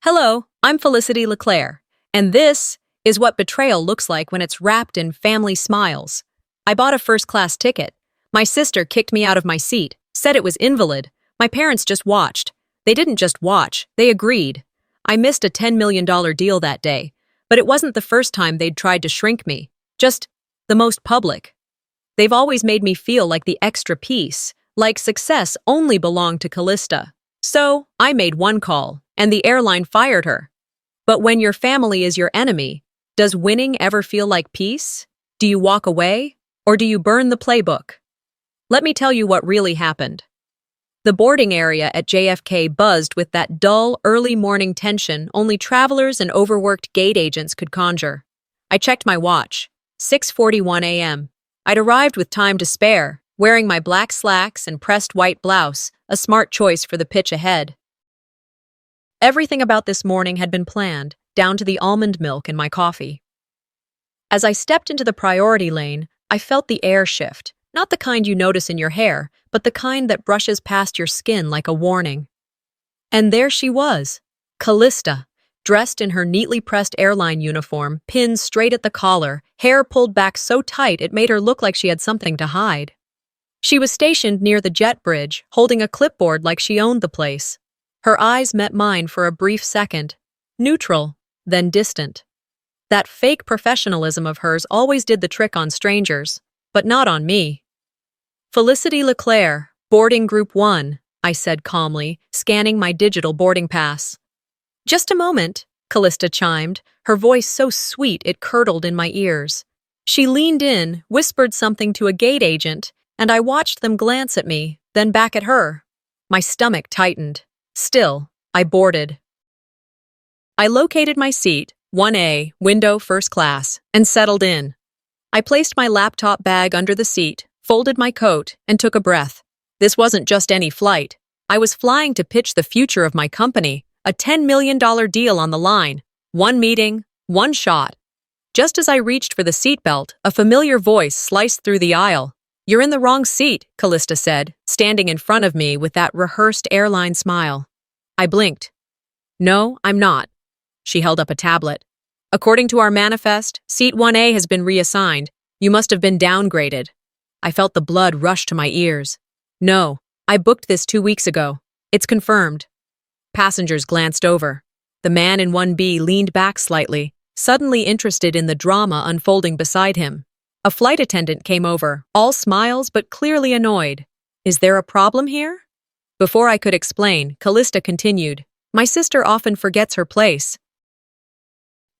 Hello, I'm Felicity LeClaire, and this is what betrayal looks like when it's wrapped in family smiles. I bought a first-class ticket. My sister kicked me out of my seat, said it was invalid. My parents just watched. They didn't just watch, they agreed. I missed a $10 million deal that day, but it wasn't the first time they'd tried to shrink me, just the most public. They've always made me feel like the extra piece, like success only belonged to Callista. So, I made one call, and the airline fired her. But when your family is your enemy, does winning ever feel like peace? Do you walk away, or do you burn the playbook? Let me tell you what really happened. The boarding area at JFK buzzed with that dull, early morning tension only travelers and overworked gate agents could conjure. I checked my watch. 6:41 a.m. I'd arrived with time to spare, wearing my black slacks and pressed white blouse, a smart choice for the pitch ahead. Everything about this morning had been planned, down to the almond milk in my coffee. As I stepped into the priority lane, I felt the air shift, not the kind you notice in your hair, but the kind that brushes past your skin like a warning. And there she was, Callista, dressed in her neatly pressed airline uniform, pinned straight at the collar, hair pulled back so tight it made her look like she had something to hide. She was stationed near the jet bridge, holding a clipboard like she owned the place. Her eyes met mine for a brief second, neutral, then distant. That fake professionalism of hers always did the trick on strangers, but not on me. "Felicity LeClaire, boarding group 1, I said calmly, scanning my digital boarding pass. "Just a moment," Callista chimed, her voice so sweet it curdled in my ears. She leaned in, whispered something to a gate agent, and I watched them glance at me, then back at her. My stomach tightened. Still, I boarded. I located my seat, 1A, window first class, and settled in. I placed my laptop bag under the seat, folded my coat, and took a breath. This wasn't just any flight. I was flying to pitch the future of my company, a $10 million deal on the line. One meeting, one shot. Just as I reached for the seatbelt, a familiar voice sliced through the aisle. "You're in the wrong seat," Callista said, standing in front of me with that rehearsed airline smile. I blinked. "No, I'm not." She held up a tablet. "According to our manifest, seat 1A has been reassigned. You must have been downgraded." I felt the blood rush to my ears. "No, I booked this 2 weeks ago. It's confirmed." Passengers glanced over. The man in 1B leaned back slightly, suddenly interested in the drama unfolding beside him. A flight attendant came over, all smiles but clearly annoyed. "Is there a problem here?" Before I could explain, Callista continued, "My sister often forgets her place.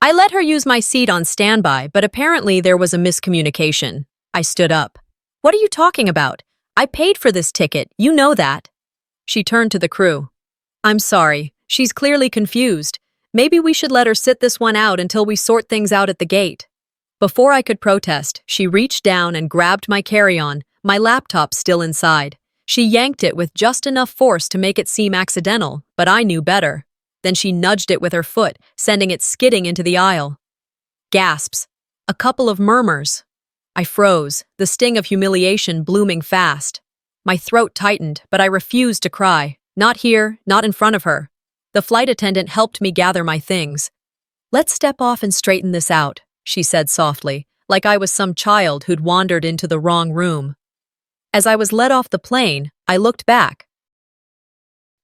I let her use my seat on standby, but apparently there was a miscommunication." I stood up. "What are you talking about? I paid for this ticket, you know that." She turned to the crew. "I'm sorry, she's clearly confused. Maybe we should let her sit this one out until we sort things out at the gate." Before I could protest, she reached down and grabbed my carry-on, my laptop still inside. She yanked it with just enough force to make it seem accidental, but I knew better. Then she nudged it with her foot, sending it skidding into the aisle. Gasps. A couple of murmurs. I froze, the sting of humiliation blooming fast. My throat tightened, but I refused to cry. Not here, not in front of her. The flight attendant helped me gather my things. "Let's step off and straighten this out," she said softly, like I was some child who'd wandered into the wrong room. As I was let off the plane, I looked back.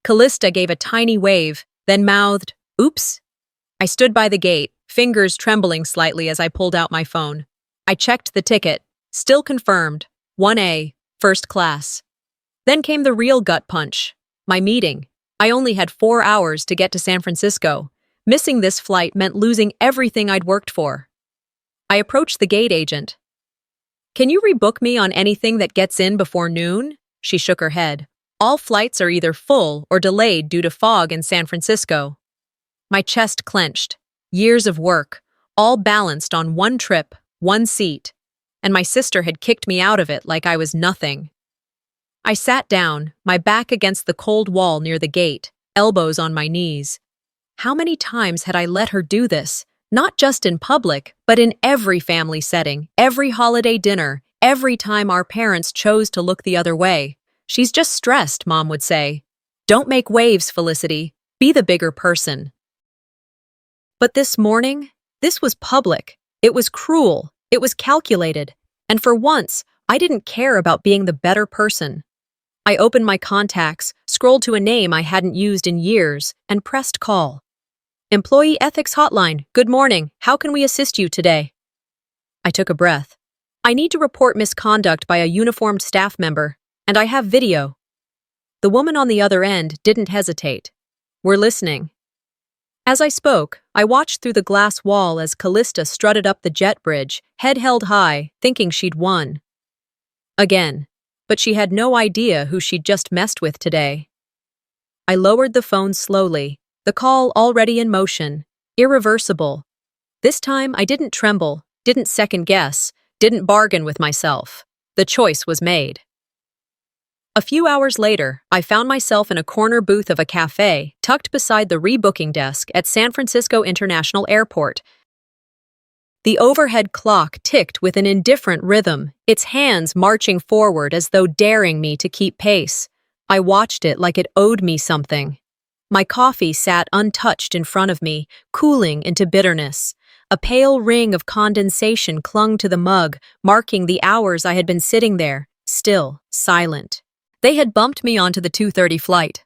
Callista gave a tiny wave, then mouthed, "Oops." I stood by the gate, fingers trembling slightly as I pulled out my phone. I checked the ticket, still confirmed, 1A, first class. Then came the real gut punch, my meeting. I only had 4 hours to get to San Francisco. Missing this flight meant losing everything I'd worked for. I approached the gate agent. "Can you rebook me on anything that gets in before noon?" She shook her head. "All flights are either full or delayed due to fog in San Francisco." My chest clenched. Years of work, all balanced on one trip, one seat, and my sister had kicked me out of it like I was nothing. I sat down, my back against the cold wall near the gate, elbows on my knees. How many times had I let her do this? Not just in public, but in every family setting, every holiday dinner, every time our parents chose to look the other way. "She's just stressed," Mom would say. "Don't make waves, Felicity. Be the bigger person." But this morning, this was public. It was cruel. It was calculated. And for once, I didn't care about being the better person. I opened my contacts, scrolled to a name I hadn't used in years, and pressed call. Employee Ethics Hotline, good morning. How can we assist you today? I took a breath. I need to report misconduct by a uniformed staff member, and I have video. The woman on the other end didn't hesitate. We're listening. As I spoke, I watched through the glass wall as Callista strutted up the jet bridge, head held high, thinking she'd won. Again, but she had no idea who she'd just messed with today. I lowered the phone slowly, the call already in motion, irreversible. This time I didn't tremble, didn't second guess, didn't bargain with myself. The choice was made. A few hours later, I found myself in a corner booth of a cafe, tucked beside the rebooking desk at San Francisco International Airport. The overhead clock ticked with an indifferent rhythm, its hands marching forward as though daring me to keep pace. I watched it like it owed me something. My coffee sat untouched in front of me, cooling into bitterness. A pale ring of condensation clung to the mug, marking the hours I had been sitting there, still, silent. They had bumped me onto the 2:30 flight.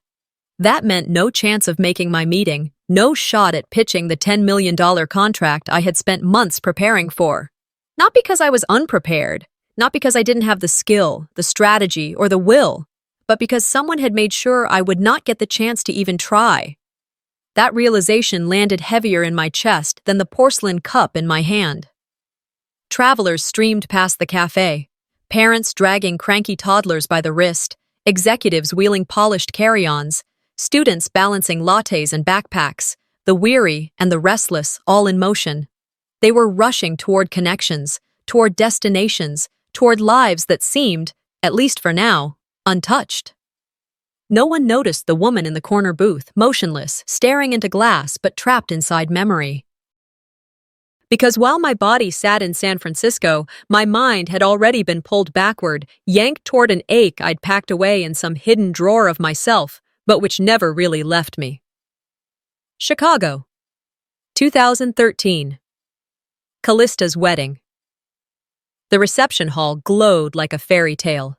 That meant no chance of making my meeting, no shot at pitching the $10 million contract I had spent months preparing for. Not because I was unprepared, not because I didn't have the skill, the strategy, or the will, but because someone had made sure I would not get the chance to even try. That realization landed heavier in my chest than the porcelain cup in my hand. Travelers streamed past the cafe, parents dragging cranky toddlers by the wrist, executives wheeling polished carry-ons, students balancing lattes and backpacks, the weary and the restless all in motion. They were rushing toward connections, toward destinations, toward lives that seemed, at least for now, untouched. No one noticed the woman in the corner booth, motionless, staring into glass but trapped inside memory. Because while my body sat in San Francisco, my mind had already been pulled backward, yanked toward an ache I'd packed away in some hidden drawer of myself, but which never really left me. Chicago, 2013. Callista's wedding. The reception hall glowed like a fairy tale.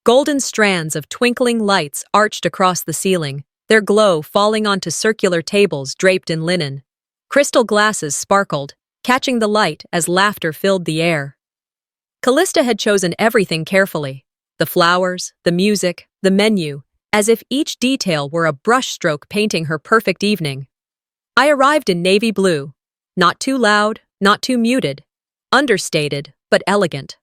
Golden strands of twinkling lights arched across the ceiling, their glow falling onto circular tables draped in linen. Crystal glasses sparkled, catching the light as laughter filled the air. Callista had chosen everything carefully, the flowers, the music, the menu, as if each detail were a brushstroke painting her perfect evening. I arrived in navy blue, not too loud, not too muted, understated, but elegant.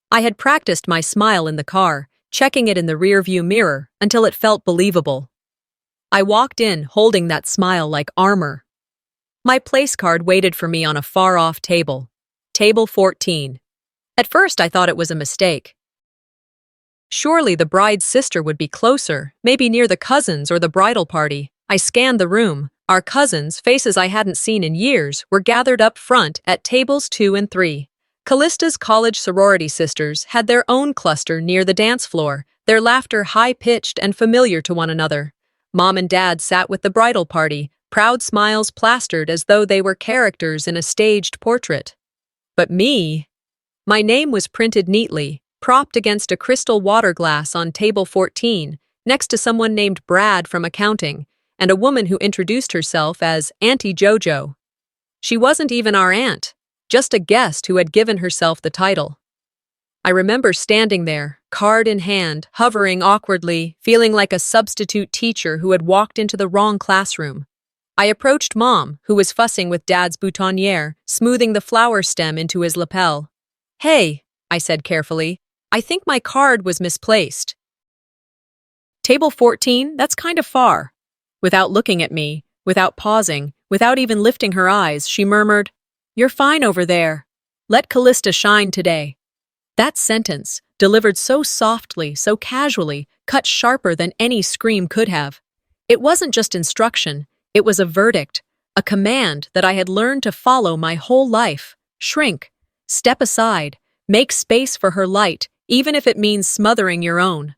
I had practiced my smile in the car, checking it in the rearview mirror until it felt believable. I walked in holding that smile like armor. My place card waited for me on a far-off table. Table 14. At first I thought it was a mistake. Surely the bride's sister would be closer, maybe near the cousins or the bridal party. I scanned the room. Our cousins, faces I hadn't seen in years, were gathered up front at tables 2 and 3. Callista's college sorority sisters had their own cluster near the dance floor, their laughter high-pitched and familiar to one another. Mom and Dad sat with the bridal party, proud smiles plastered as though they were characters in a staged portrait. But me? My name was printed neatly, propped against a crystal water glass on table 14, next to someone named Brad from accounting, and a woman who introduced herself as Auntie Jojo. She wasn't even our aunt, just a guest who had given herself the title. I remember standing there, card in hand, hovering awkwardly, feeling like a substitute teacher who had walked into the wrong classroom. I approached Mom, who was fussing with Dad's boutonniere, smoothing the flower stem into his lapel. "Hey," I said carefully, "I think my card was misplaced." "Table 14, that's kind of far." Without looking at me, without pausing, without even lifting her eyes, she murmured, "You're fine over there. Let Callista shine today." That sentence, delivered so softly, so casually, cut sharper than any scream could have. It wasn't just instruction, it was a verdict, a command that I had learned to follow my whole life. Shrink, step aside, make space for her light, even if it means smothering your own.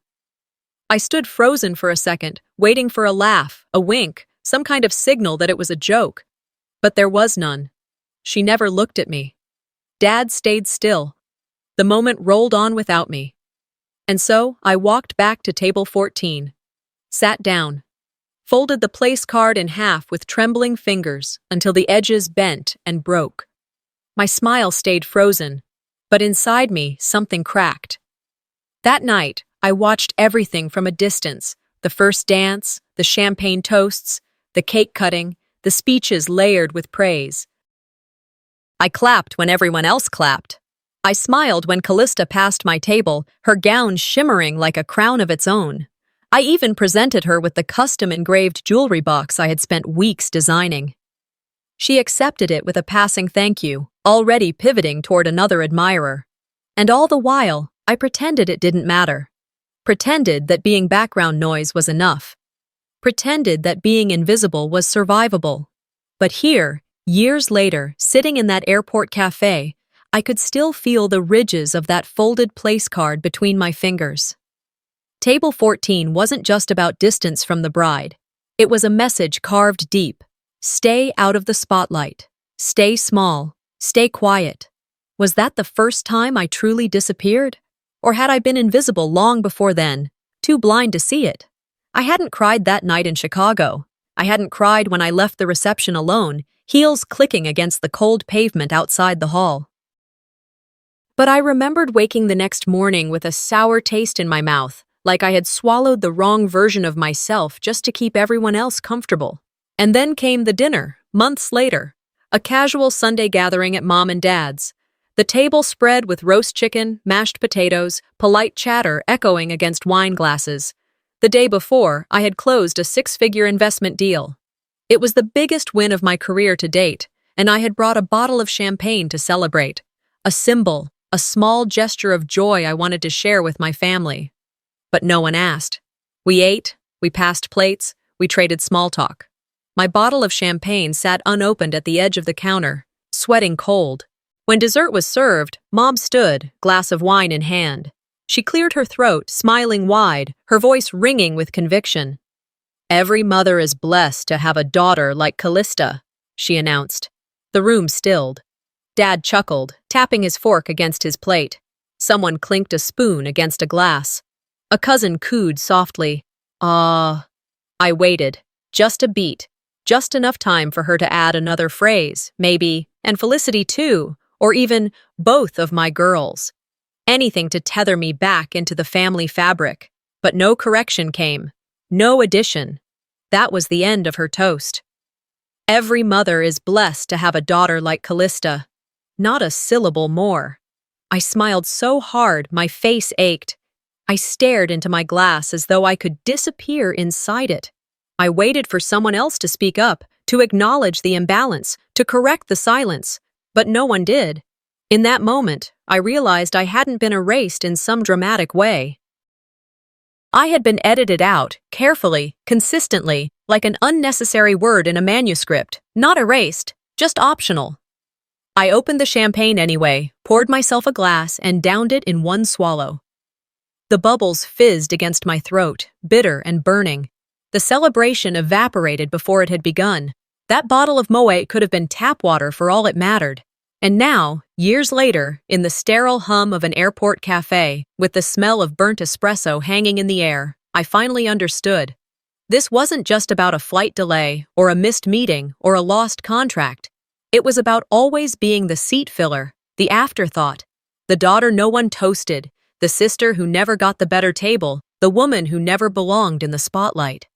I stood frozen for a second, waiting for a laugh, a wink, some kind of signal that it was a joke. But there was none. She never looked at me. Dad stayed still. The moment rolled on without me. And so I walked back to table 14, sat down, folded the place card in half with trembling fingers until the edges bent and broke. My smile stayed frozen, but inside me something cracked. That night, I watched everything from a distance: the first dance, the champagne toasts, the cake cutting, the speeches layered with praise. I clapped when everyone else clapped. I smiled when Callista passed my table, her gown shimmering like a crown of its own. I even presented her with the custom-engraved jewelry box I had spent weeks designing. She accepted it with a passing thank you, already pivoting toward another admirer. And all the while, I pretended it didn't matter. Pretended that being background noise was enough. Pretended that being invisible was survivable. But here, years later, sitting in that airport cafe, I could still feel the ridges of that folded place card between my fingers. Table 14 wasn't just about distance from the bride. It was a message carved deep. Stay out of the spotlight. Stay small. Stay quiet. Was that the first time I truly disappeared? Or had I been invisible long before then, too blind to see it? I hadn't cried that night in Chicago. I hadn't cried when I left the reception alone, heels clicking against the cold pavement outside the hall. But I remembered waking the next morning with a sour taste in my mouth, like I had swallowed the wrong version of myself just to keep everyone else comfortable. And then came the dinner, months later, a casual Sunday gathering at Mom and Dad's. The table spread with roast chicken, mashed potatoes, polite chatter echoing against wine glasses. The day before, I had closed a six-figure investment deal. It was the biggest win of my career to date, and I had brought a bottle of champagne to celebrate. A symbol, a small gesture of joy I wanted to share with my family. But no one asked. We ate, we passed plates, we traded small talk. My bottle of champagne sat unopened at the edge of the counter, sweating cold. When dessert was served, Mom stood, glass of wine in hand. She cleared her throat, smiling wide, her voice ringing with conviction. "Every mother is blessed to have a daughter like Callista," she announced. The room stilled. Dad chuckled, tapping his fork against his plate. Someone clinked a spoon against a glass. A cousin cooed softly. "Ah." I waited. Just a beat. Just enough time for her to add another phrase, maybe, "and Felicity too," or even "both of my girls." Anything to tether me back into the family fabric. But no correction came. No addition. That was the end of her toast. Every mother is blessed to have a daughter like Callista. Not a syllable more. I smiled so hard my face ached. I stared into my glass as though I could disappear inside it. I waited for someone else to speak up, to acknowledge the imbalance, to correct the silence. But no one did. In that moment, I realized I hadn't been erased in some dramatic way. I had been edited out, carefully, consistently, like an unnecessary word in a manuscript, not erased, just optional. I opened the champagne anyway, poured myself a glass, and downed it in one swallow. The bubbles fizzed against my throat, bitter and burning. The celebration evaporated before it had begun. That bottle of Moet could have been tap water for all it mattered. And now, years later, in the sterile hum of an airport cafe, with the smell of burnt espresso hanging in the air, I finally understood. This wasn't just about a flight delay, or a missed meeting, or a lost contract. It was about always being the seat filler, the afterthought, the daughter no one toasted, the sister who never got the better table, the woman who never belonged in the spotlight.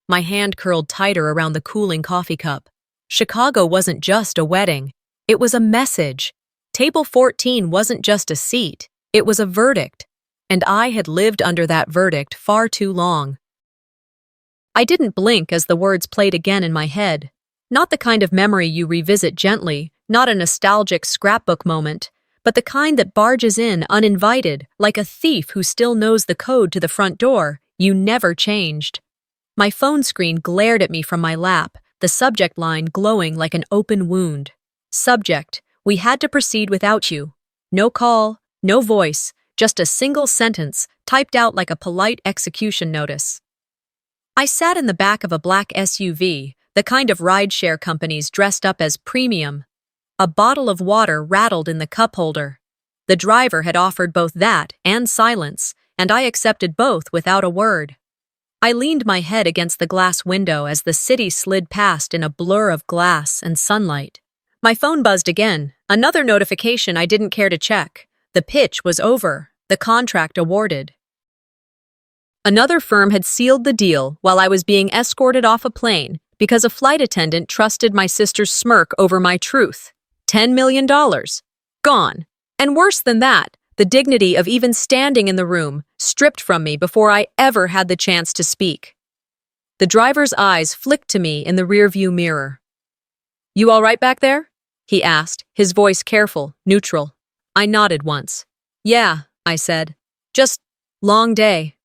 My hand curled tighter around the cooling coffee cup. Chicago wasn't just a wedding. It was a message. Table 14 wasn't just a seat. It was a verdict. And I had lived under that verdict far too long. I didn't blink as the words played again in my head. Not the kind of memory you revisit gently, not a nostalgic scrapbook moment, but the kind that barges in uninvited, like a thief who still knows the code to the front door. You never changed. My phone screen glared at me from my lap, the subject line glowing like an open wound. Subject: we had to proceed without you. No call, no voice, just a single sentence typed out like a polite execution notice. I sat in the back of a black SUV, the kind of rideshare companies dressed up as premium. A bottle of water rattled in the cup holder. The driver had offered both that and silence, and I accepted both without a word. I leaned my head against the glass window as the city slid past in a blur of glass and sunlight. My phone buzzed again, another notification I didn't care to check. The pitch was over, the contract awarded. Another firm had sealed the deal while I was being escorted off a plane because a flight attendant trusted my sister's smirk over my truth. $10 million. Gone. And worse than that, the dignity of even standing in the room, stripped from me before I ever had the chance to speak. The driver's eyes flicked to me in the rearview mirror. "You all right back there?" he asked, his voice careful, neutral. I nodded once. "Yeah," I said. "Just long day."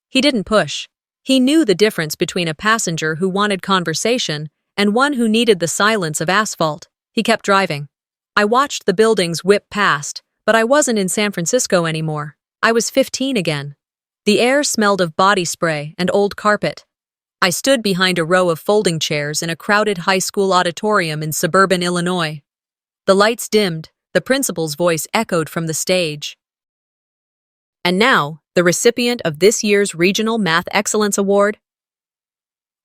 He didn't push. He knew the difference between a passenger who wanted conversation and one who needed the silence of asphalt. He kept driving. I watched the buildings whip past, but I wasn't in San Francisco anymore. I was 15 again. The air smelled of body spray and old carpet. I stood behind a row of folding chairs in a crowded high school auditorium in suburban Illinois. The lights dimmed, the principal's voice echoed from the stage. "And now, the recipient of this year's Regional Math Excellence Award."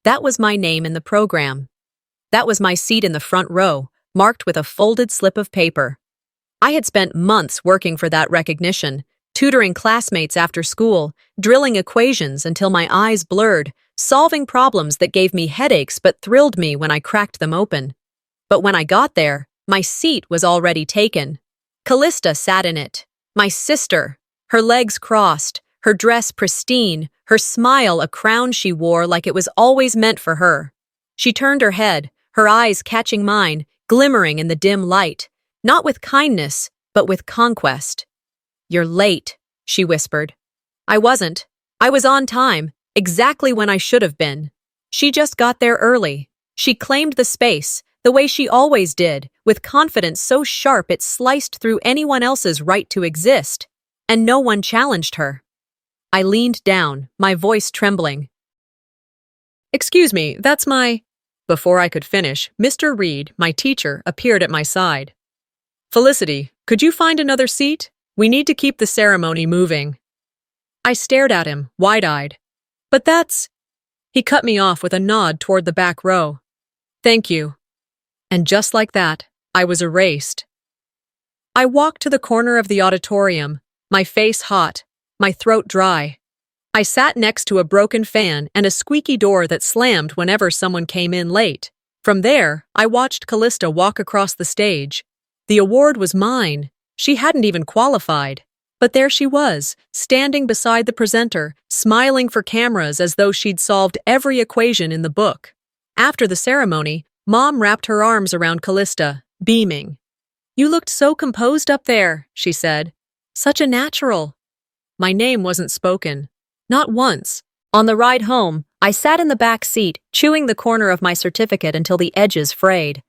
That was my name in the program. That was my seat in the front row, marked with a folded slip of paper. I had spent months working for that recognition, tutoring classmates after school, drilling equations until my eyes blurred, solving problems that gave me headaches but thrilled me when I cracked them open. But when I got there, my seat was already taken. Callista sat in it. My sister, her legs crossed, her dress pristine, her smile a crown she wore like it was always meant for her. She turned her head, her eyes catching mine, glimmering in the dim light, not with kindness, but with conquest. "You're late," she whispered. I wasn't. I was on time, exactly when I should have been. She just got there early. She claimed the space, the way she always did, with confidence so sharp it sliced through anyone else's right to exist, and no one challenged her. I leaned down, my voice trembling. "Excuse me, that's my—" Before I could finish, Mr. Reed, my teacher, appeared at my side. "Felicity, could you find another seat? We need to keep the ceremony moving." I stared at him, wide-eyed. "But that's—" He cut me off with a nod toward the back row. "Thank you." And just like that, I was erased. I walked to the corner of the auditorium, my face hot, my throat dry. I sat next to a broken fan and a squeaky door that slammed whenever someone came in late. From there, I watched Callista walk across the stage. The award was mine. She hadn't even qualified. But there she was, standing beside the presenter, smiling for cameras as though she'd solved every equation in the book. After the ceremony, Mom wrapped her arms around Callista, beaming. "You looked so composed up there," she said. "Such a natural." My name wasn't spoken. Not once. On the ride home, I sat in the back seat, chewing the corner of my certificate until the edges frayed.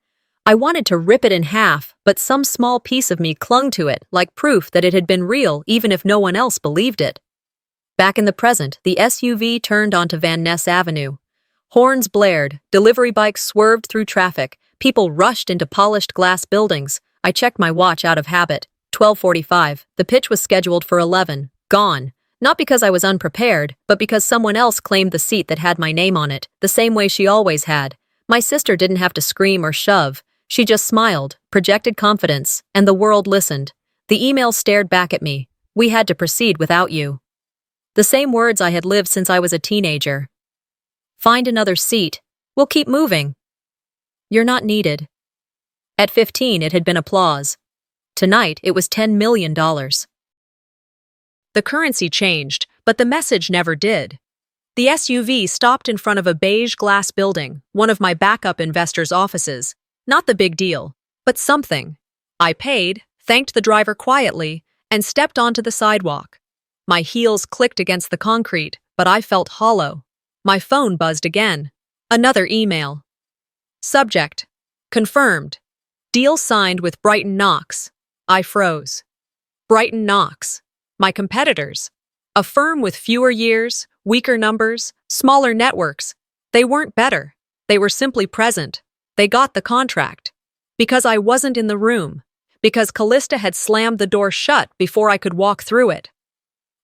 I wanted to rip it in half, but some small piece of me clung to it, like proof that it had been real even if no one else believed it. Back in the present, the SUV turned onto Van Ness Avenue. Horns blared, delivery bikes swerved through traffic, people rushed into polished glass buildings. I checked my watch out of habit. 12:45. The pitch was scheduled for 11. Gone. Not because I was unprepared, but because someone else claimed the seat that had my name on it, the same way she always had. My sister didn't have to scream or shove. She just smiled, projected confidence, and the world listened. The email stared back at me. "We had to proceed without you." The same words I had lived since I was a teenager. "Find another seat. We'll keep moving." "You're not needed." At 15, it had been applause. Tonight, it was $10 million. The currency changed, but the message never did. The SUV stopped in front of a beige glass building, one of my backup investors' offices. Not the big deal, but something. I paid, thanked the driver quietly, and stepped onto the sidewalk. My heels clicked against the concrete, but I felt hollow. My phone buzzed again. Another email. Subject: confirmed. Deal signed with Brighton Knox. I froze. Brighton Knox. My competitors. A firm with fewer years, weaker numbers, smaller networks. They weren't better. They were simply present. They got the contract. Because I wasn't in the room. Because Callista had slammed the door shut before I could walk through it.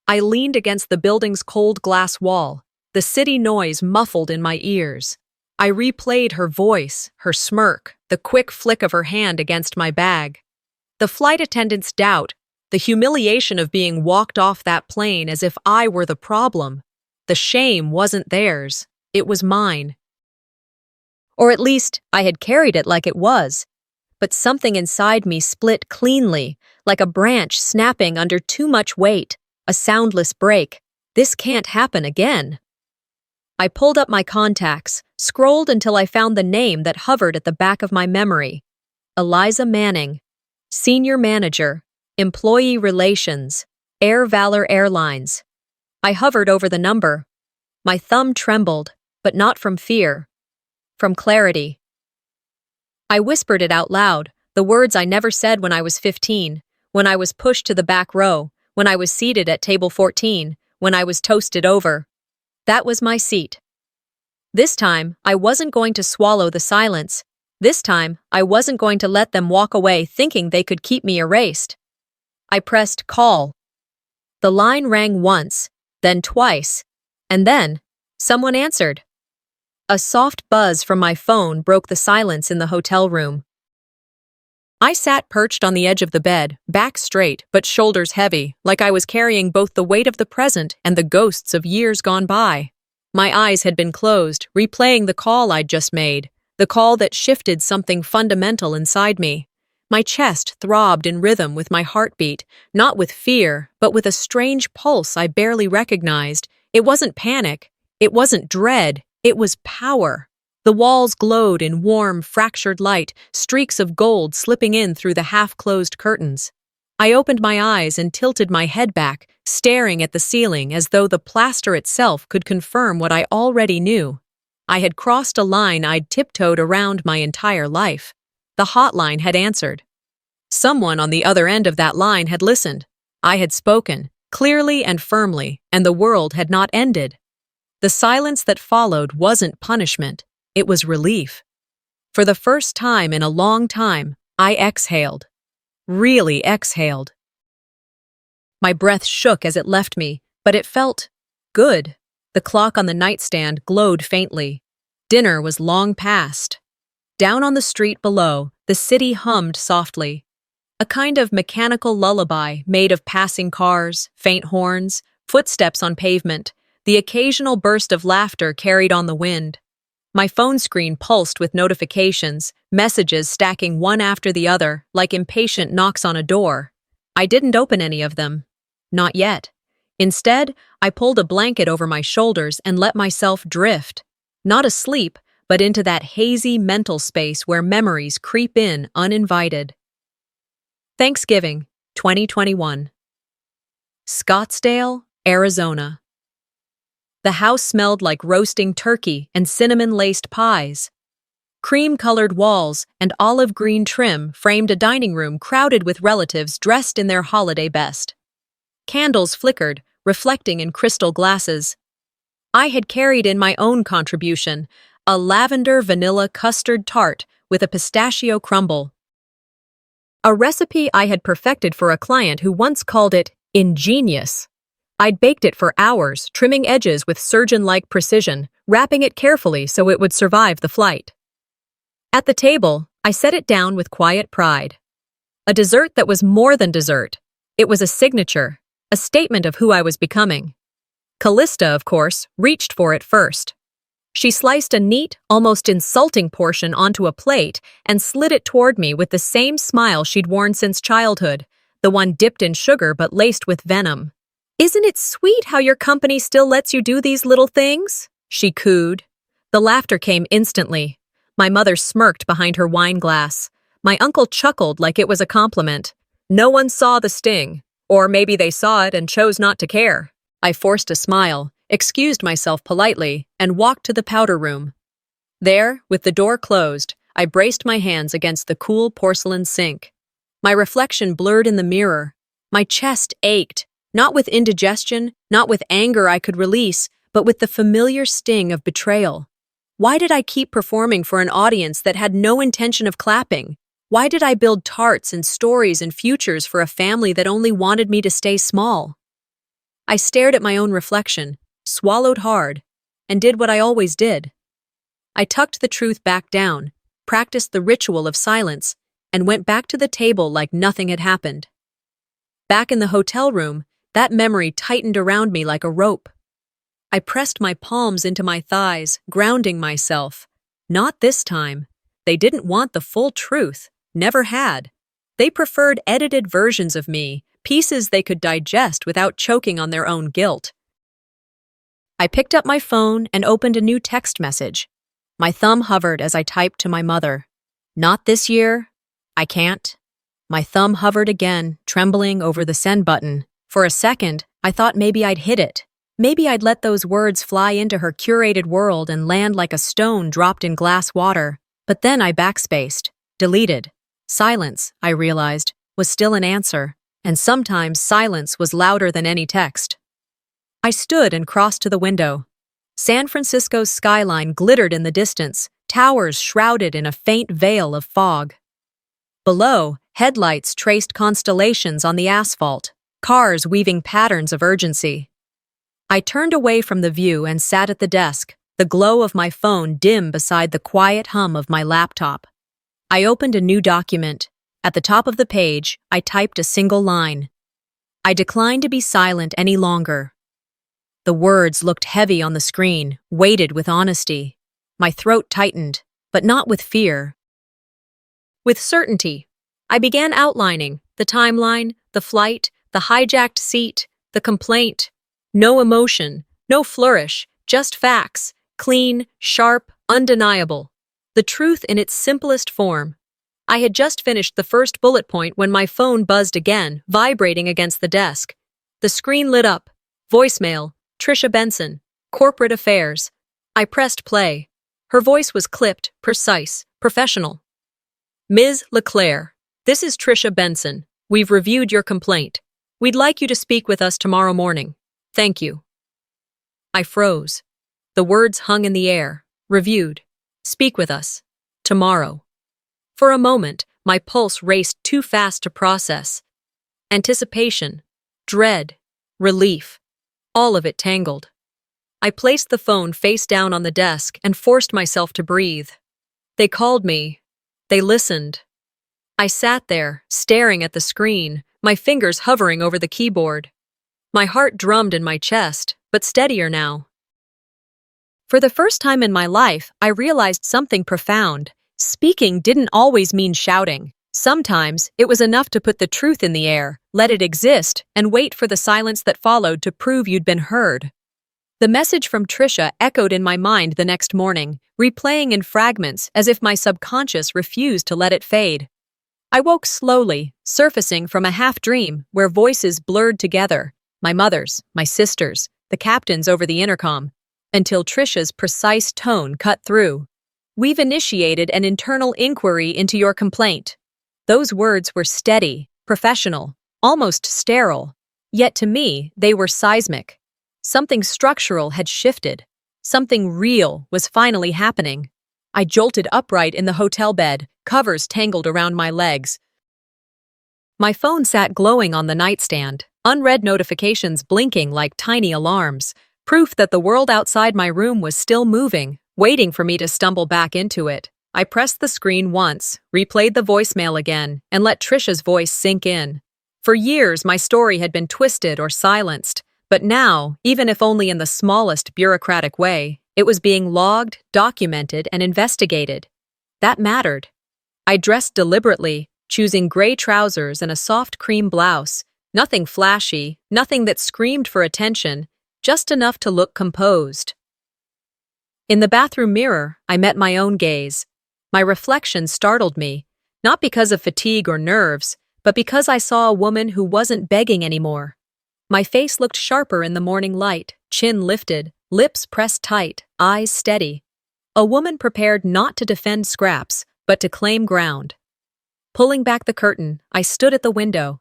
I leaned against the building's cold glass wall, the city noise muffled in my ears. I replayed her voice, her smirk, the quick flick of her hand against my bag. The flight attendant's doubt, the humiliation of being walked off that plane as if I were the problem. The shame wasn't theirs, it was mine. Or at least, I had carried it like it was. But something inside me split cleanly, like a branch snapping under too much weight, a soundless break. This can't happen again. I pulled up my contacts, scrolled until I found the name that hovered at the back of my memory. Eliza Manning, Senior Manager, Employee Relations, Air Valor Airlines. I hovered over the number. My thumb trembled, but not from fear. From clarity. I whispered it out loud, the words I never said when I was 15, when I was pushed to the back row, when I was seated at table 14, when I was toasted over. That was my seat. This time, I wasn't going to swallow the silence. This time, I wasn't going to let them walk away thinking they could keep me erased. I pressed call. The line rang once, then twice, and then someone answered. A soft buzz from my phone broke the silence in the hotel room. I sat perched on the edge of the bed, back straight but shoulders heavy, like I was carrying both the weight of the present and the ghosts of years gone by. My eyes had been closed, replaying the call I'd just made, the call that shifted something fundamental inside me. My chest throbbed in rhythm with my heartbeat, not with fear, but with a strange pulse I barely recognized. It wasn't panic. It wasn't dread. It was power. The walls glowed in warm, fractured light, streaks of gold slipping in through the half-closed curtains. I opened my eyes and tilted my head back, staring at the ceiling as though the plaster itself could confirm what I already knew. I had crossed a line I'd tiptoed around my entire life. The hotline had answered. Someone on the other end of that line had listened. I had spoken, clearly and firmly, and the world had not ended. The silence that followed wasn't punishment, it was relief. For the first time in a long time, I exhaled. Really exhaled. My breath shook as it left me, but it felt good. The clock on the nightstand glowed faintly. Dinner was long past. Down on the street below, the city hummed softly. A kind of mechanical lullaby made of passing cars, faint horns, footsteps on pavement, the occasional burst of laughter carried on the wind. My phone screen pulsed with notifications, messages stacking one after the other, like impatient knocks on a door. I didn't open any of them. Not yet. Instead, I pulled a blanket over my shoulders and let myself drift. Not asleep, but into that hazy mental space where memories creep in uninvited. Thanksgiving, 2021. Scottsdale, Arizona. The house smelled like roasting turkey and cinnamon-laced pies. Cream-colored walls and olive-green trim framed a dining room crowded with relatives dressed in their holiday best. Candles flickered, reflecting in crystal glasses. I had carried in my own contribution, a lavender vanilla custard tart with a pistachio crumble. A recipe I had perfected for a client who once called it ingenious. I'd baked it for hours, trimming edges with surgeon-like precision, wrapping it carefully so it would survive the flight. At the table, I set it down with quiet pride. A dessert that was more than dessert. It was a signature, a statement of who I was becoming. Callista, of course, reached for it first. She sliced a neat, almost insulting portion onto a plate and slid it toward me with the same smile she'd worn since childhood, the one dipped in sugar but laced with venom. "Isn't it sweet how your company still lets you do these little things?" she cooed. The laughter came instantly. My mother smirked behind her wine glass. My uncle chuckled like it was a compliment. No one saw the sting. Or maybe they saw it and chose not to care. I forced a smile, excused myself politely, and walked to the powder room. There, with the door closed, I braced my hands against the cool porcelain sink. My reflection blurred in the mirror. My chest ached, not with indigestion, not with anger I could release, but with the familiar sting of betrayal. Why did I keep performing for an audience that had no intention of clapping? Why did I build tarts and stories and futures for a family that only wanted me to stay small? I stared at my own reflection, swallowed hard, and did what I always did. I tucked the truth back down, practiced the ritual of silence, and went back to the table like nothing had happened. Back in the hotel room, that memory tightened around me like a rope. I pressed my palms into my thighs, grounding myself. Not this time. They didn't want the full truth, never had. They preferred edited versions of me, pieces they could digest without choking on their own guilt. I picked up my phone and opened a new text message. My thumb hovered as I typed to my mother. Not this year. I can't. My thumb hovered again, trembling over the send button. For a second, I thought maybe I'd hit it. Maybe I'd let those words fly into her curated world and land like a stone dropped in glass water. But then I backspaced, deleted. Silence, I realized, was still an answer, and sometimes silence was louder than any text. I stood and crossed to the window. San Francisco's skyline glittered in the distance, towers shrouded in a faint veil of fog. Below, headlights traced constellations on the asphalt, cars weaving patterns of urgency. I turned away from the view and sat at the desk, the glow of my phone dim beside the quiet hum of my laptop. I opened a new document. At the top of the page, I typed a single line. I decline to be silent any longer. The words looked heavy on the screen, weighted with honesty. My throat tightened, but not with fear. With certainty. I began outlining the timeline, the flight, the hijacked seat, the complaint. No emotion, no flourish, just facts, clean, sharp, undeniable. The truth in its simplest form. I had just finished the first bullet point when my phone buzzed again, vibrating against the desk. The screen lit up. Voicemail, Trisha Benson, Corporate Affairs. I pressed play. Her voice was clipped, precise, professional. Ms. LeClaire, this is Trisha Benson. We've reviewed your complaint. We'd like you to speak with us tomorrow morning. Thank you. I froze. The words hung in the air. Reviewed. Speak with us. Tomorrow. For a moment, my pulse raced too fast to process. Anticipation, dread, relief, all of it tangled. I placed the phone face down on the desk and forced myself to breathe. They called me. They listened. I sat there, staring at the screen, my fingers hovering over the keyboard. My heart drummed in my chest, but steadier now. For the first time in my life, I realized something profound. Speaking didn't always mean shouting. Sometimes, it was enough to put the truth in the air, let it exist, and wait for the silence that followed to prove you'd been heard. The message from Trisha echoed in my mind the next morning, replaying in fragments as if my subconscious refused to let it fade. I woke slowly, surfacing from a half-dream where voices blurred together, my mother's, my sister's, the captain's over the intercom, until Trisha's precise tone cut through. We've initiated an internal inquiry into your complaint. Those words were steady, professional, almost sterile. Yet to me, they were seismic. Something structural had shifted. Something real was finally happening. I jolted upright in the hotel bed, covers tangled around my legs. My phone sat glowing on the nightstand, unread notifications blinking like tiny alarms, proof that the world outside my room was still moving, waiting for me to stumble back into it. I pressed the screen once, replayed the voicemail again, and let Trisha's voice sink in. For years, my story had been twisted or silenced, but now, even if only in the smallest bureaucratic way, it was being logged, documented, and investigated. That mattered. I dressed deliberately, choosing gray trousers and a soft cream blouse. Nothing flashy, nothing that screamed for attention, just enough to look composed. In the bathroom mirror, I met my own gaze. My reflection startled me, not because of fatigue or nerves, but because I saw a woman who wasn't begging anymore. My face looked sharper in the morning light, chin lifted, lips pressed tight, eyes steady. A woman prepared not to defend scraps, but to claim ground. Pulling back the curtain, I stood at the window.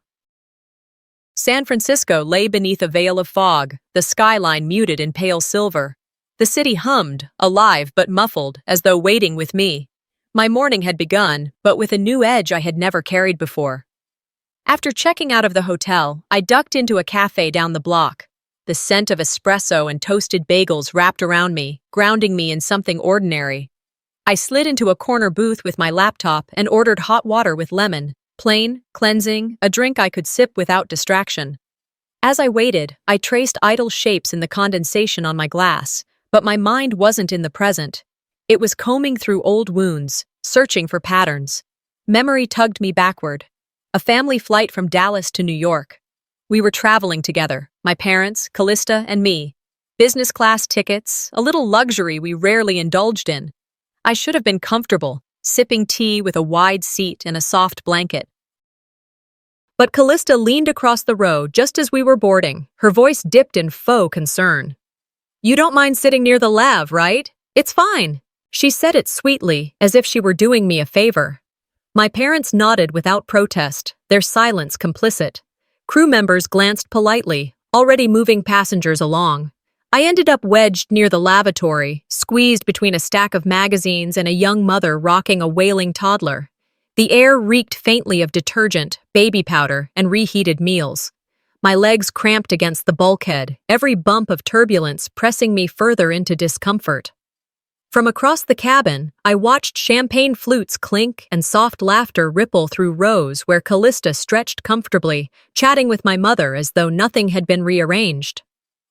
San Francisco lay beneath a veil of fog, the skyline muted in pale silver. The city hummed, alive but muffled, as though waiting with me. My morning had begun, but with a new edge I had never carried before. After checking out of the hotel, I ducked into a cafe down the block. The scent of espresso and toasted bagels wrapped around me, grounding me in something ordinary. I slid into a corner booth with my laptop and ordered hot water with lemon, plain, cleansing, a drink I could sip without distraction. As I waited, I traced idle shapes in the condensation on my glass, but my mind wasn't in the present. It was combing through old wounds, searching for patterns. Memory tugged me backward. A family flight from Dallas to New York. We were traveling together, my parents, Callista, and me. Business class tickets, a little luxury we rarely indulged in. I should have been comfortable, sipping tea with a wide seat and a soft blanket. But Callista leaned across the row just as we were boarding, her voice dipped in faux concern. "You don't mind sitting near the lav, right? It's fine." She said it sweetly, as if she were doing me a favor. My parents nodded without protest, their silence complicit. Crew members glanced politely, already moving passengers along. I ended up wedged near the lavatory, squeezed between a stack of magazines and a young mother rocking a wailing toddler. The air reeked faintly of detergent, baby powder, and reheated meals. My legs cramped against the bulkhead, every bump of turbulence pressing me further into discomfort. From across the cabin, I watched champagne flutes clink and soft laughter ripple through rows where Callista stretched comfortably, chatting with my mother as though nothing had been rearranged.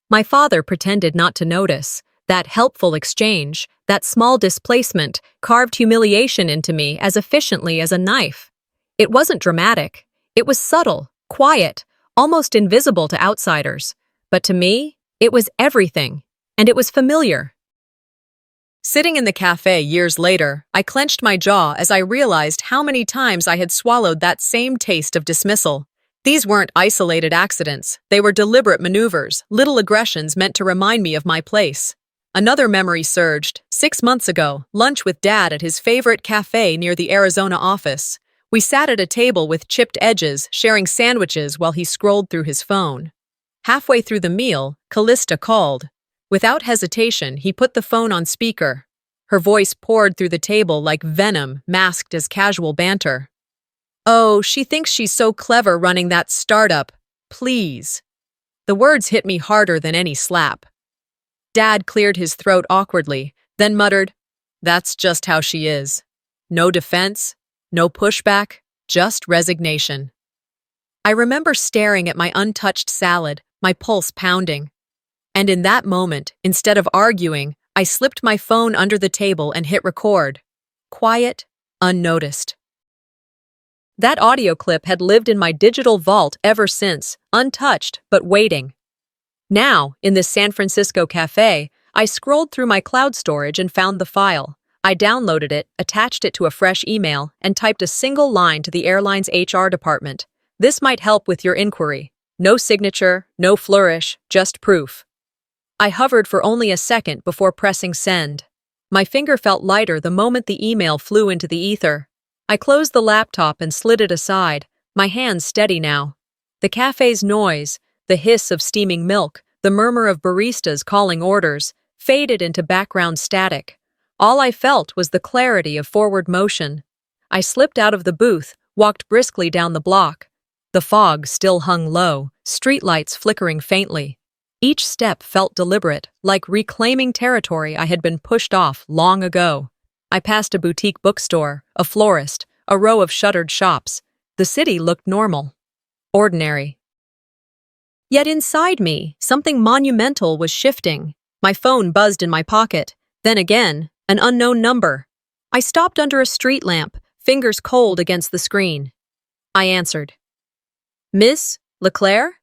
My father pretended not to notice. That helpful exchange, that small displacement, carved humiliation into me as efficiently as a knife. It wasn't dramatic. It was subtle, quiet, almost invisible to outsiders. But to me, it was everything, and it was familiar. Sitting in the cafe years later, I clenched my jaw as I realized how many times I had swallowed that same taste of dismissal. These weren't isolated accidents. They were deliberate maneuvers, little aggressions meant to remind me of my place. Another memory surged. 6 months ago, lunch with Dad at his favorite cafe near the Arizona office. We sat at a table with chipped edges, sharing sandwiches while he scrolled through his phone. Halfway through the meal, Callista called. Without hesitation, he put the phone on speaker. Her voice poured through the table like venom masked as casual banter. "Oh, she thinks she's so clever running that startup. Please." The words hit me harder than any slap. Dad cleared his throat awkwardly, then muttered, "That's just how she is. No defense, no pushback, just resignation." I remember staring at my untouched salad, my pulse pounding. And in that moment, instead of arguing, I slipped my phone under the table and hit record. Quiet, unnoticed. That audio clip had lived in my digital vault ever since, untouched but waiting. Now, in this San Francisco cafe, I scrolled through my cloud storage and found the file. I downloaded it, attached it to a fresh email, and typed a single line to the airline's HR department. "This might help with your inquiry." No signature, no flourish, just proof. I hovered for only a second before pressing send. My finger felt lighter the moment the email flew into the ether. I closed the laptop and slid it aside, my hands steady now. The cafe's noise, the hiss of steaming milk, the murmur of baristas calling orders, faded into background static. All I felt was the clarity of forward motion. I slipped out of the booth, walked briskly down the block. The fog still hung low, streetlights flickering faintly. Each step felt deliberate, like reclaiming territory I had been pushed off long ago. I passed a boutique bookstore, a florist, a row of shuttered shops. The city looked normal. Ordinary. Yet inside me, something monumental was shifting. My phone buzzed in my pocket. Then again, an unknown number. I stopped under a street lamp, fingers cold against the screen. I answered. "Miss Leclerc?"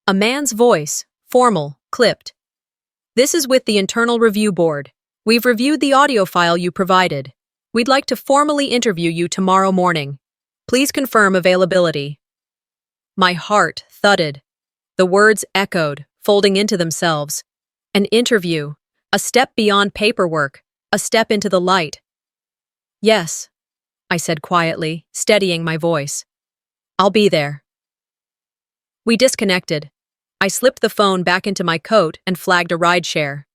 A man's voice, formal, clipped. "This is with the Internal Review Board. We've reviewed the audio file you provided. We'd like to formally interview you tomorrow morning. Please confirm availability." My heart thudded. The words echoed, folding into themselves. An interview, a step beyond paperwork, a step into the light. "Yes," I said quietly, steadying my voice. "I'll be there." We disconnected. I slipped the phone back into my coat and flagged a rideshare.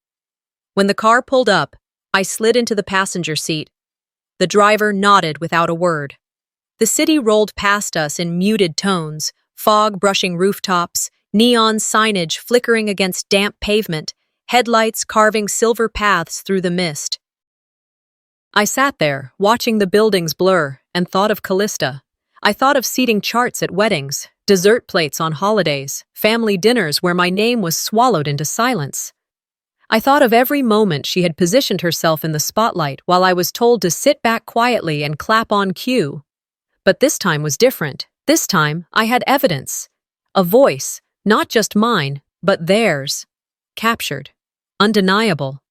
When the car pulled up, I slid into the passenger seat. The driver nodded without a word. The city rolled past us in muted tones, fog brushing rooftops, neon signage flickering against damp pavement, headlights carving silver paths through the mist. I sat there, watching the buildings blur, and thought of Callista. I thought of seating charts at weddings, dessert plates on holidays, family dinners where my name was swallowed into silence. I thought of every moment she had positioned herself in the spotlight while I was told to sit back quietly and clap on cue. But this time was different. This time, I had evidence. A voice, not just mine, but theirs. Captured. Undeniable.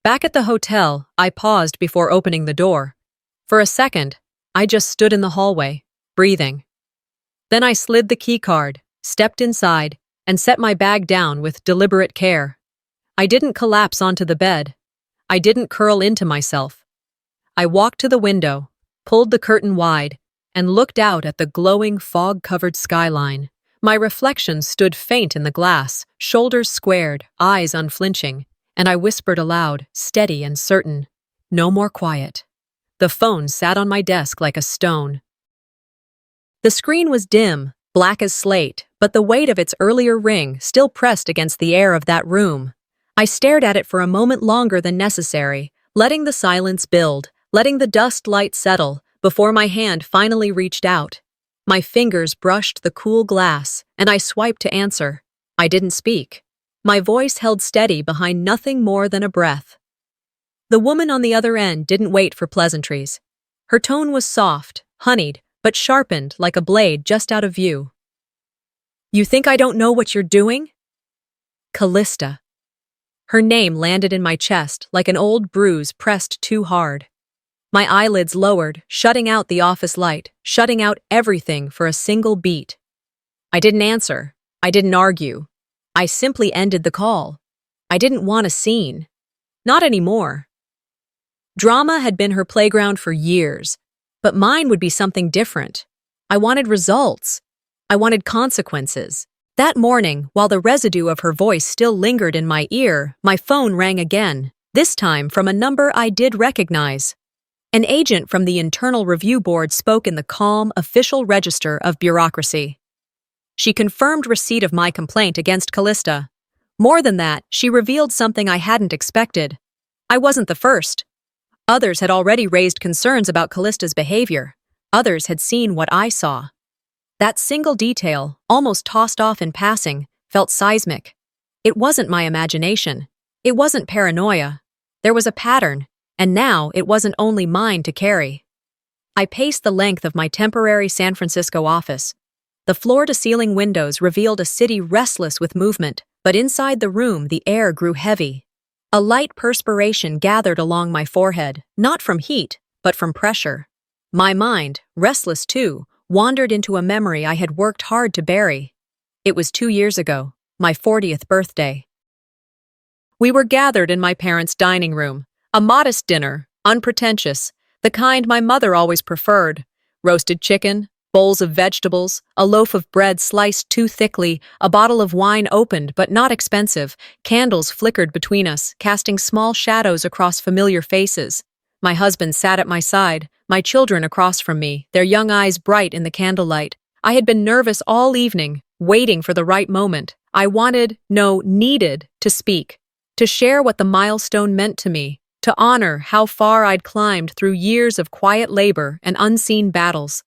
Back at the hotel, I paused before opening the door. For a second, I just stood in the hallway, breathing. Then I slid the keycard, stepped inside, and set my bag down with deliberate care. I didn't collapse onto the bed. I didn't curl into myself. I walked to the window, pulled the curtain wide, and looked out at the glowing fog-covered skyline. My reflection stood faint in the glass, shoulders squared, eyes unflinching, and I whispered aloud, steady and certain, "No more quiet." The phone sat on my desk like a stone. The screen was dim, black as slate, but the weight of its earlier ring still pressed against the air of that room. I stared at it for a moment longer than necessary, letting the silence build, letting the dust light settle, before my hand finally reached out. My fingers brushed the cool glass, and I swiped to answer. I didn't speak. My voice held steady behind nothing more than a breath. The woman on the other end didn't wait for pleasantries. Her tone was soft, honeyed, but sharpened like a blade just out of view. "You think I don't know what you're doing?" Callista. Her name landed in my chest like an old bruise pressed too hard. My eyelids lowered, shutting out the office light, shutting out everything for a single beat. I didn't answer. I didn't argue. I simply ended the call. I didn't want a scene. Not anymore. Drama had been her playground for years, but mine would be something different. I wanted results. I wanted consequences. That morning, while the residue of her voice still lingered in my ear, my phone rang again, this time from a number I did recognize. An agent from the Internal Review Board spoke in the calm, official register of bureaucracy. She confirmed receipt of my complaint against Callista. More than that, she revealed something I hadn't expected. I wasn't the first. Others had already raised concerns about Callista's behavior. Others had seen what I saw. That single detail, almost tossed off in passing, felt seismic. It wasn't my imagination. It wasn't paranoia. There was a pattern, and now it wasn't only mine to carry. I paced the length of my temporary San Francisco office. The floor-to-ceiling windows revealed a city restless with movement, but inside the room the air grew heavy. A light perspiration gathered along my forehead, not from heat, but from pressure. My mind, restless too, wandered into a memory I had worked hard to bury. It was 2 years ago, my 40th birthday. We were gathered in my parents' dining room, a modest dinner, unpretentious, the kind my mother always preferred. Roasted chicken, bowls of vegetables, a loaf of bread sliced too thickly, a bottle of wine opened but not expensive, candles flickered between us, casting small shadows across familiar faces. My husband sat at my side, my children across from me, their young eyes bright in the candlelight. I had been nervous all evening, waiting for the right moment. I wanted, no, needed, to speak, to share what the milestone meant to me, to honor how far I'd climbed through years of quiet labor and unseen battles.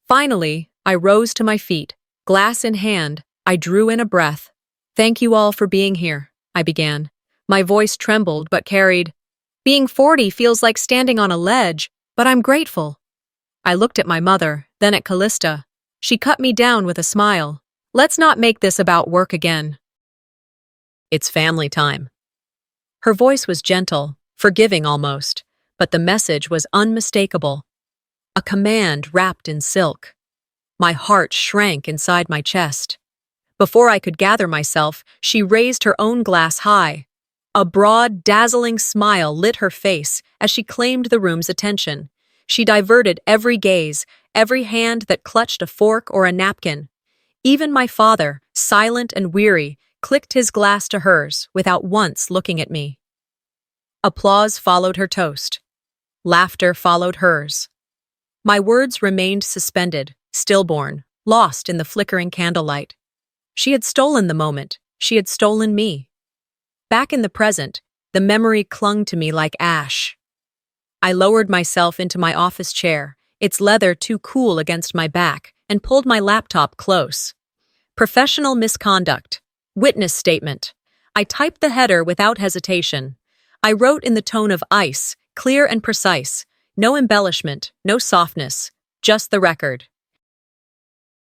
Finally, I rose to my feet. Glass in hand, I drew in a breath. "Thank you all for being here," I began. My voice trembled but carried. "Being 40 feels like standing on a ledge, but I'm grateful." I looked at my mother, then at Callista. She cut me down with a smile. "Let's not make this about work again. It's family time." Her voice was gentle, forgiving almost, but the message was unmistakable. A command wrapped in silk. My heart shrank inside my chest. Before I could gather myself, she raised her own glass high. A broad, dazzling smile lit her face as she claimed the room's attention. She diverted every gaze, every hand that clutched a fork or a napkin. Even my father, silent and weary, clicked his glass to hers without once looking at me. Applause followed her toast. Laughter followed hers. My words remained suspended, stillborn, lost in the flickering candlelight. She had stolen the moment. She had stolen me. Back in the present, the memory clung to me like ash. I lowered myself into my office chair, its leather too cool against my back, and pulled my laptop close. Professional misconduct. Witness statement. I typed the header without hesitation. I wrote in the tone of ice, clear and precise. No embellishment, no softness, just the record.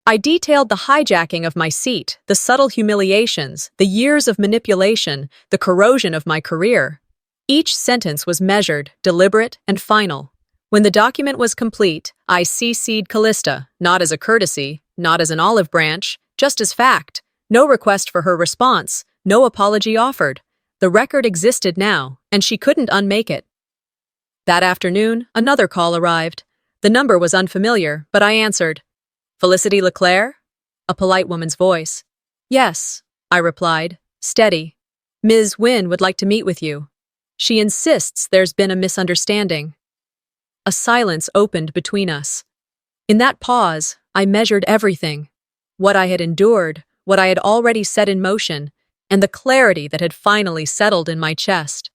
I detailed the hijacking of my seat, the subtle humiliations, the years of manipulation, the corrosion of my career. Each sentence was measured, deliberate, and final. When the document was complete, I CC'd Callista, not as a courtesy, not as an olive branch, just as fact. No request for her response, no apology offered. The record existed now, and she couldn't unmake it. That afternoon, another call arrived. The number was unfamiliar, but I answered. Felicity Leclerc? A polite woman's voice. Yes, I replied, steady. Ms. Wynne would like to meet with you. She insists there's been a misunderstanding. A silence opened between us. In that pause, I measured everything. What I had endured, what I had already set in motion, and the clarity that had finally settled in my chest.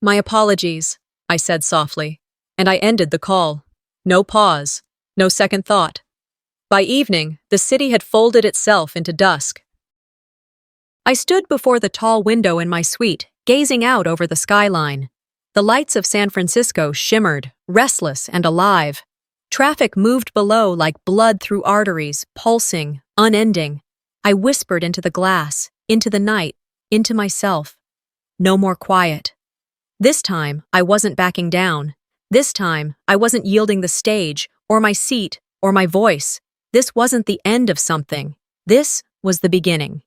My apologies, I said softly, and I ended the call. No pause, no second thought. By evening, the city had folded itself into dusk. I stood before the tall window in my suite, gazing out over the skyline. The lights of San Francisco shimmered, restless and alive. Traffic moved below like blood through arteries, pulsing, unending. I whispered into the glass, into the night, into myself. No more quiet. This time, I wasn't backing down. This time, I wasn't yielding the stage, or my seat, or my voice. This wasn't the end of something. This was the beginning.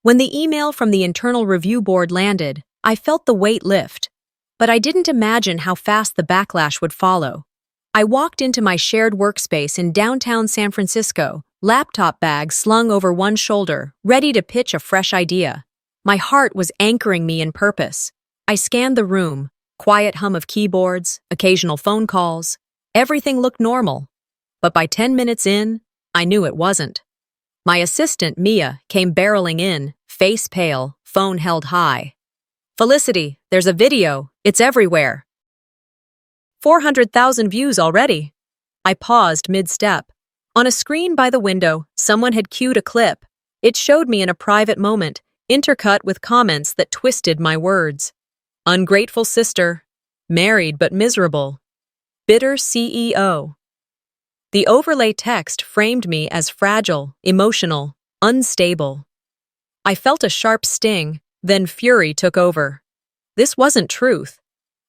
When the email from the internal review board landed, I felt the weight lift. But I didn't imagine how fast the backlash would follow. I walked into my shared workspace in downtown San Francisco, laptop bag slung over one shoulder, ready to pitch a fresh idea. My heart was anchoring me in purpose. I scanned the room, quiet hum of keyboards, occasional phone calls. Everything looked normal. But by 10 minutes in, I knew it wasn't. My assistant, Mia, came barreling in, face pale, phone held high. Felicity, there's a video. It's everywhere. 400,000 views already. I paused mid-step. On a screen by the window, someone had cued a clip. It showed me in a private moment, intercut with comments that twisted my words. Ungrateful sister. Married but miserable. Bitter CEO. The overlay text framed me as fragile, emotional, unstable. I felt a sharp sting, then fury took over. This wasn't truth.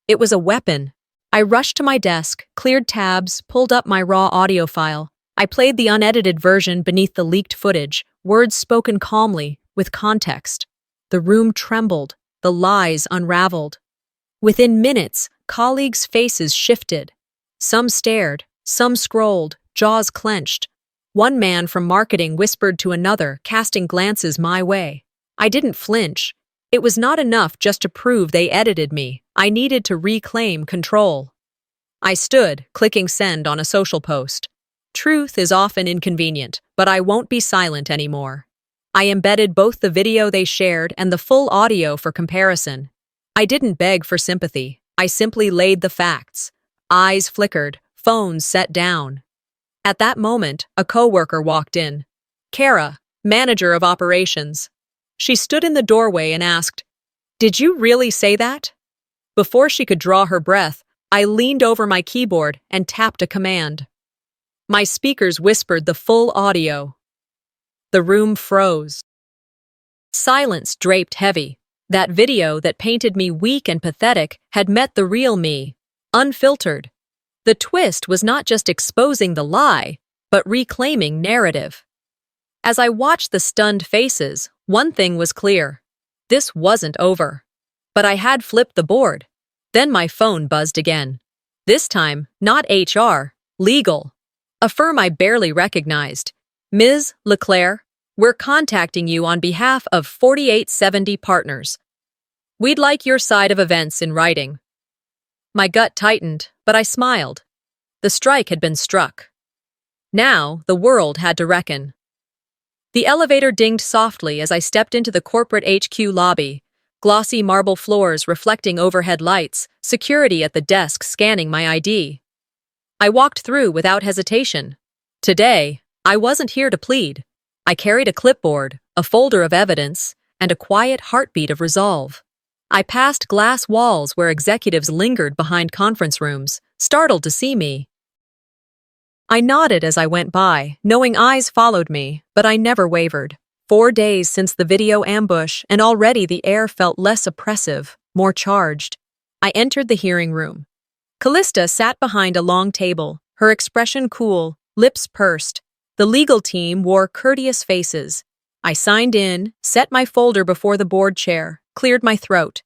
It was a weapon. I rushed to my desk, cleared tabs, pulled up my raw audio file. I played the unedited version beneath the leaked footage, words spoken calmly, with context. The room trembled, the lies unraveled. Within minutes, colleagues' faces shifted. Some stared, some scrolled, jaws clenched. One man from marketing whispered to another, casting glances my way. I didn't flinch. It was not enough just to prove they edited me. I needed to reclaim control. I stood, clicking send on a social post. Truth is often inconvenient, but I won't be silent anymore. I embedded both the video they shared and the full audio for comparison. I didn't beg for sympathy. I simply laid the facts. Eyes flickered, phones set down. At that moment, a coworker walked in. Kara, manager of operations. She stood in the doorway and asked, "Did you really say that?" Before she could draw her breath, I leaned over my keyboard and tapped a command. My speakers whispered the full audio. The room froze. Silence draped heavy. That video that painted me weak and pathetic had met the real me, unfiltered. The twist was not just exposing the lie, but reclaiming narrative. As I watched the stunned faces, one thing was clear. This wasn't over. But I had flipped the board. Then my phone buzzed again. This time, not HR, legal. A firm I barely recognized. Ms. Leclerc, we're contacting you on behalf of 4870 Partners. We'd like your side of events in writing. My gut tightened, but I smiled. The strike had been struck. Now, the world had to reckon. The elevator dinged softly as I stepped into the corporate HQ lobby, glossy marble floors reflecting overhead lights, security at the desk scanning my ID. I walked through without hesitation. Today, I wasn't here to plead. I carried a clipboard, a folder of evidence, and a quiet heartbeat of resolve. I passed glass walls where executives lingered behind conference rooms, startled to see me. I nodded as I went by, knowing eyes followed me, but I never wavered. 4 days since the video ambush, and already the air felt less oppressive, more charged. I entered the hearing room. Callista sat behind a long table, her expression cool, lips pursed. The legal team wore courteous faces. I signed in, set my folder before the board chair, cleared my throat.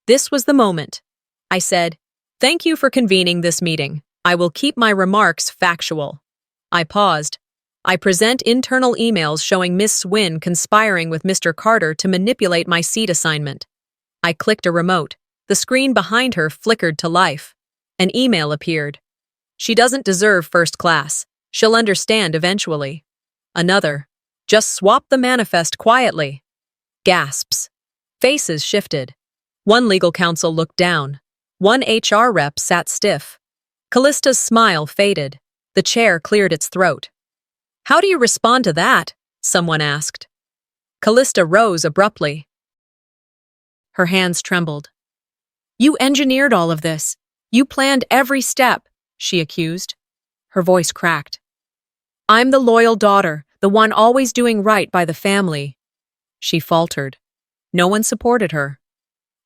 This was the moment. I said, "Thank you for convening this meeting. I will keep my remarks factual." I paused. I present internal emails showing Miss Swin conspiring with Mr. Carter to manipulate my seat assignment. I clicked a remote. The screen behind her flickered to life. An email appeared. "She doesn't deserve first class. She'll understand eventually." Another. "Just swap the manifest quietly." Gasps. Faces shifted. One legal counsel looked down. One HR rep sat stiff. Callista's smile faded. The chair cleared its throat. "How do you respond to that?" someone asked. Callista rose abruptly. Her hands trembled. "You engineered all of this. You planned every step," she accused. Her voice cracked. "I'm the loyal daughter, the one always doing right by the family." She faltered. No one supported her.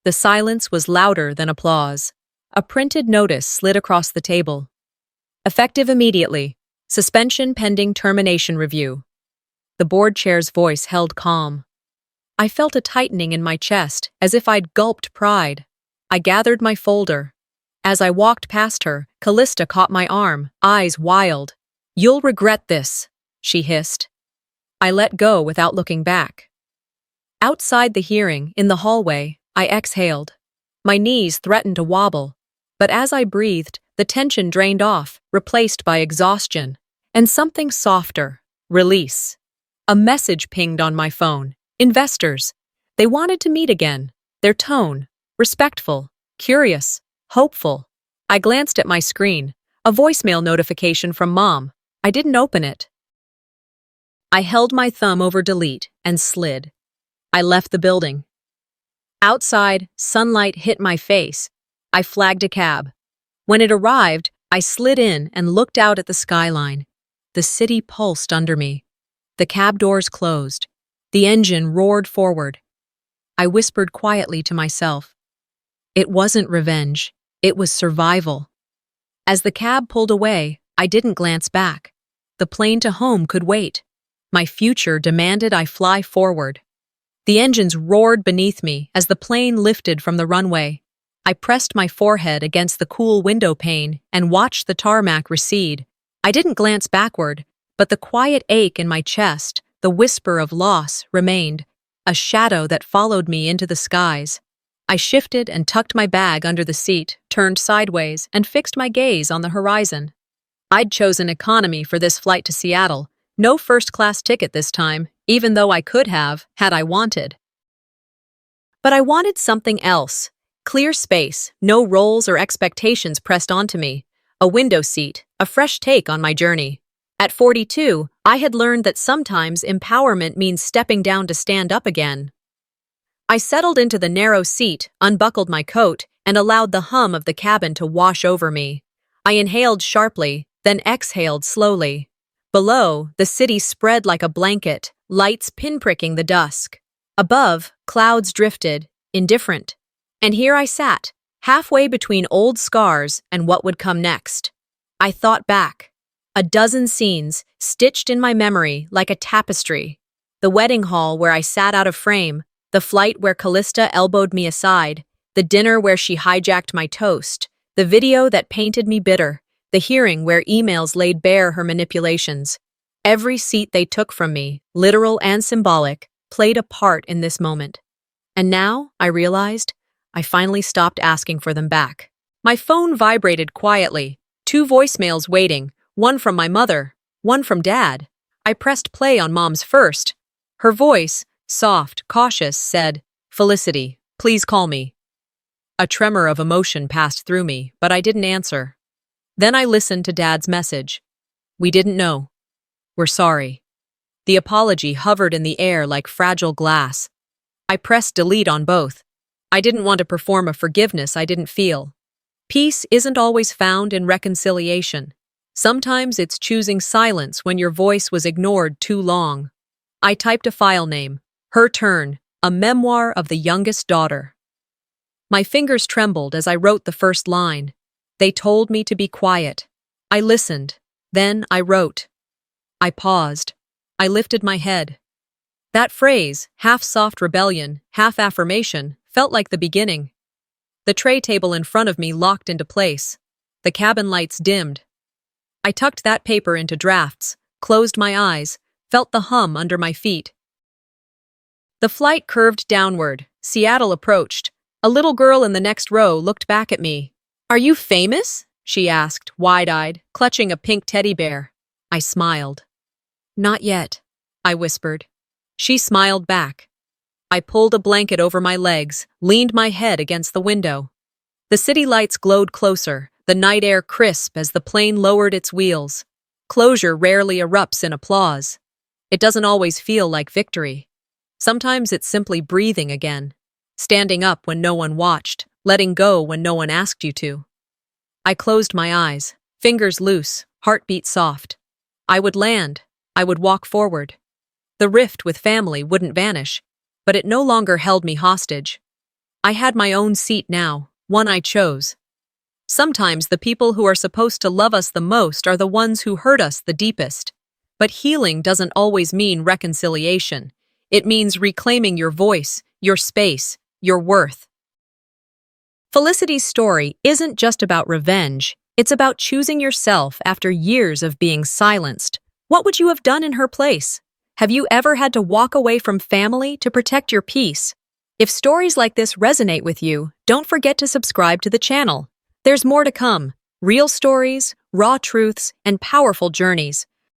The silence was louder than applause. A printed notice slid across the table. "Effective immediately. Suspension pending termination review." The board chair's voice held calm. I felt a tightening in my chest, as if I'd gulped pride. I gathered my folder. As I walked past her, Callista caught my arm, eyes wild. "You'll regret this," she hissed. I let go without looking back. Outside the hearing, in the hallway, I exhaled. My knees threatened to wobble. But as I breathed, the tension drained off, replaced by exhaustion. And something softer. Release. A message pinged on my phone. Investors. They wanted to meet again. Their tone. Respectful. Curious. Hopeful. I glanced at my screen. A voicemail notification from Mom. I didn't open it. I held my thumb over delete and slid. I left the building. Outside, sunlight hit my face. I flagged a cab. When it arrived, I slid in and looked out at the skyline. The city pulsed under me. The cab doors closed. The engine roared forward. I whispered quietly to myself. It wasn't revenge. It was survival. As the cab pulled away, I didn't glance back. The plane to home could wait. My future demanded I fly forward. The engines roared beneath me as the plane lifted from the runway. I pressed my forehead against the cool window pane and watched the tarmac recede. I didn't glance backward, but the quiet ache in my chest, the whisper of loss, remained, a shadow that followed me into the skies. I shifted and tucked my bag under the seat, turned sideways, and fixed my gaze on the horizon. I'd chosen economy for this flight to Seattle. No first-class ticket this time, even though I could have, had I wanted. But I wanted something else. Clear space, no roles or expectations pressed onto me. A window seat, a fresh take on my journey. At 42, I had learned that sometimes empowerment means stepping down to stand up again. I settled into the narrow seat, unbuckled my coat, and allowed the hum of the cabin to wash over me. I inhaled sharply, then exhaled slowly. Below, the city spread like a blanket, lights pinpricking the dusk. Above, clouds drifted, indifferent. And here I sat, halfway between old scars and what would come next. I thought back. A dozen scenes, stitched in my memory like a tapestry. The wedding hall where I sat out of frame, the flight where Callista elbowed me aside, the dinner where she hijacked my toast, the video that painted me bitter, the hearing where emails laid bare her manipulations. Every seat they took from me, literal and symbolic, played a part in this moment. And now, I realized, I finally stopped asking for them back. My phone vibrated quietly, 2 voicemails waiting, one from my mother, one from Dad. I pressed play on Mom's first. Her voice, soft, cautious, said, "Felicity, please call me." A tremor of emotion passed through me, but I didn't answer. Then I listened to Dad's message. "We didn't know. We're sorry." The apology hovered in the air like fragile glass. I pressed delete on both. I didn't want to perform a forgiveness I didn't feel. Peace isn't always found in reconciliation. Sometimes it's choosing silence when your voice was ignored too long. I typed a file name, Her Turn, a memoir of the youngest daughter. My fingers trembled as I wrote the first line. They told me to be quiet. I listened. Then I wrote. I paused. I lifted my head. That phrase, half soft rebellion, half affirmation, felt like the beginning. The tray table in front of me locked into place. The cabin lights dimmed. I tucked that paper into drafts, closed my eyes, felt the hum under my feet. The flight curved downward. Seattle approached. A little girl in the next row looked back at me. "Are you famous?" she asked, wide-eyed, clutching a pink teddy bear. I smiled. "Not yet," I whispered. She smiled back. I pulled a blanket over my legs, leaned my head against the window. The city lights glowed closer, the night air crisp as the plane lowered its wheels. Closure rarely erupts in applause. It doesn't always feel like victory. Sometimes it's simply breathing again, standing up when no one watched, letting go when no one asked you to. I closed my eyes, fingers loose, heartbeat soft. I would land. I would walk forward. The rift with family wouldn't vanish, but it no longer held me hostage. I had my own seat now, one I chose. Sometimes the people who are supposed to love us the most are the ones who hurt us the deepest. But healing doesn't always mean reconciliation. It means reclaiming your voice, your space, your worth. Felicity's story isn't just about revenge. It's about choosing yourself after years of being silenced. What would you have done in her place? Have you ever had to walk away from family to protect your peace? If stories like this resonate with you, don't forget to subscribe to the channel. There's more to come. Real stories, raw truths, and powerful journeys.